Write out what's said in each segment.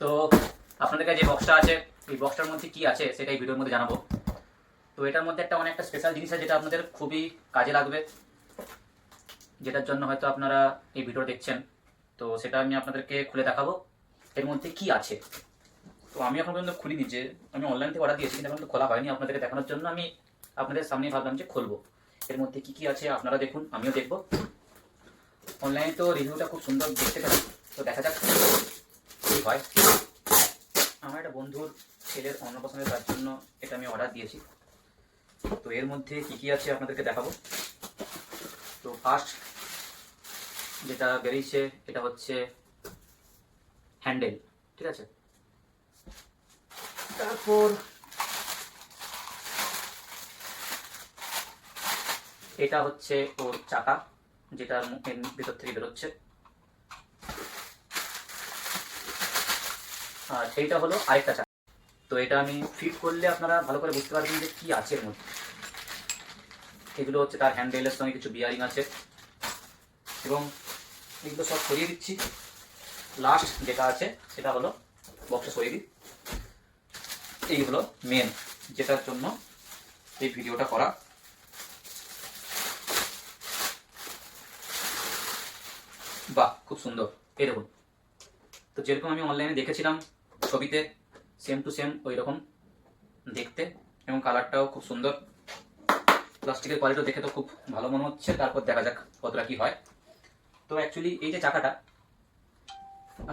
তো আপনাদের কাছে যে বক্সটা আছে এই বক্সটার মধ্যে কি আছে সেটা এই ভিডিওর মধ্যে জানাবো। তো এটার মধ্যে অনেকটা স্পেশাল জিনিস আছে যেটা আপনাদের খুবই কাজে লাগবে, যেটার জন্য হয়তো আপনারা এই ভিডিও দেখছেন। তো সেটা আমি আপনাদেরকে খুলে দেখাবো এর মধ্যে কি আছে। তো আমি এখন পর্যন্ত খুলিনি, যে আমি অনলাইন থেকে অর্ডার দিয়েছি কিন্তু এখন তো খোলা হয়নি। আপনাদেরকে দেখানোর জন্য আমি আপনাদের সামনে ভাবলাম যে খুলবো। এর মধ্যে কি কি আছে আপনারা দেখুন, আমিও দেখবো। অনলাইনে তো রিভিউটা খুব সুন্দর দেখতে পেলাম, তো দেখা যাক কি হয়। আমার একটা বন্ধুর ছেলের অন্নপ্রাশনের তার জন্য এটা আমি অর্ডার দিয়েছি। তো এর মধ্যে কি কি আছে আপনাদেরকে দেখাবো। তো ফার্স্ট যেটা বেরিয়েছে এটা হচ্ছে হ্যান্ডেল, ঠিক আছে। তারপর এটা হচ্ছে ওর চাকা, যেটার ভিতর থেকে বেরোচ্ছে। আর এইটা হলো আরেকটা চাকা। তো এটা আমি ফিট করলে আপনারা ভালো করে বুঝতে পারবেন যে কি আছে এর মধ্যে। এগুলো হচ্ছে তার হ্যান্ডেলের সঙ্গে কিছু বিয়ারিং আছে, এবং এগুলো সব সরিয়ে দিচ্ছি। লাস্ট যেটা আছে সেটা হলো বক্সে সরিয়ে দিই। এই হলো মেন, যেটার জন্য এই ভিডিওটা করা। বাহ, খুব সুন্দর। এই দেখুন, তো যেরকম আমি অনলাইনে দেখেছিলাম ছবিতে, সেম টু সেম ওই রকম দেখতে, এবং কালারটাও খুব সুন্দর। প্লাস্টিকের কোয়ালিটিও দেখে তো খুব ভালো মনে হচ্ছে। তারপর দেখা যাক কতটা কি হয়। তো অ্যাকচুয়ালি এই যে চাকাটা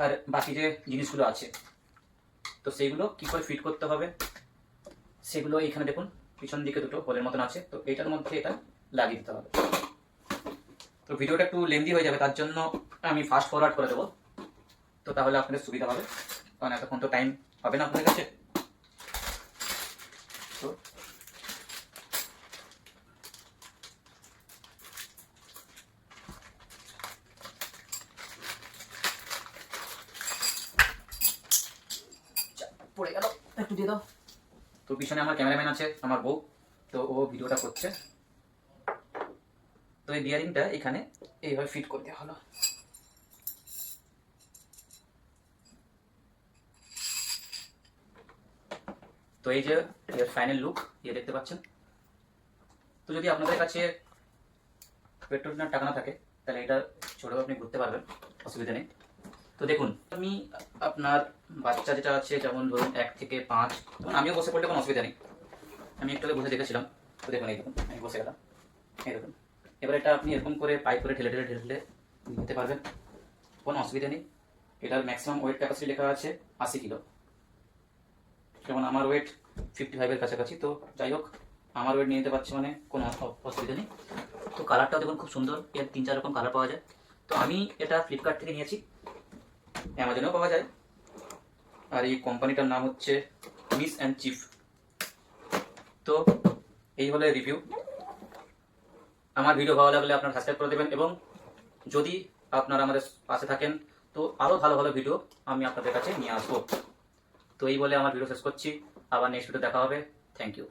আর বাকি যে জিনিসগুলো আছে, তো সেইগুলো কি করে ফিট করতে হবে সেগুলো এইখানে দেখুন, পিছন দিকে দুটো হোলের মতন আছে। তো এইটার মধ্যে এটা লাগিয়ে দিতে হবে। তো ভিডিওটা একটু লেন্দি হয়ে যাবে, তার জন্য আমি ফাস্ট ফরওয়ার্ড করে দেবো। তো তাহলে আপনাদের সুবিধা হবে, কারণ এতক্ষণ তো টাইম হবে না আপনাদের কাছে। তো পড়ে গেল, একটু দিয়ে দাও। তো পিছনে আমার ক্যামেরাম্যান আছে, আমার বউ, তো ও ভিডিওটা করছে। তো এই বিয়ারিংটা এখানে এইভাবে ফিট করে দেওয়া হলো। তো এই যে এর ফাইনাল লুক ইয়ে দেখতে পাচ্ছেন। তো যদি আপনাদের কাছে পেট্রোল টাকা না থাকে তাহলে এটা ছোটো আপনি ঘুরতে পারবেন, অসুবিধা নেই। তো দেখুন, আমি আপনার বাচ্চা যেটা আছে, যেমন ধরুন 1 থেকে 5, যেমন আমিও বসে পড়লে কোনো অসুবিধা নেই। আমি একটু আগে বসে দেখেছিলাম। তো দেখুন, এই দেখুন আমি বসে গেলাম, এই দেখুন। এবার এটা আপনি এরকম করে পাইপ করে ঢেলে ঢেলে ঢেলে ঢেলে নিতে পারবেন, কোনো অসুবিধা নেই। এটার ম্যাক্সিমাম ওয়েট ক্যাপাসিটি লেখা আছে 80 কিলো, যেমন আমার ওয়েট 55-এর কাছাকাছি। তো যাই হোক, আমার ওয়েট নিয়ে নিতে পারছি মানে কোনো অসুবিধা নেই। তো কালারটাও দেখুন খুব সুন্দর, এর 3-4 রকম কালার পাওয়া যায়। তো আমি এটা ফ্লিপকার্ট থেকে নিয়েছি, অ্যামাজনেও পাওয়া যায়। আর এই কোম্পানিটার নাম হচ্ছে মিস অ্যান্ড চিফ। তো এই হলো রিভিউ। আমার ভিডিও ভালো লাগলে আপনারা সাবস্ক্রাইব করে দেবেন, এবং যদি আপনারা আমাদের পাশে থাকেন তো আরও ভালো ভালো ভিডিও আমি আপনাদের কাছে নিয়ে আসবো। তো এই বলে আমার ভিডিও শেষ করছি, আবার নেক্সট ভিডিও দেখা হবে। Thank you.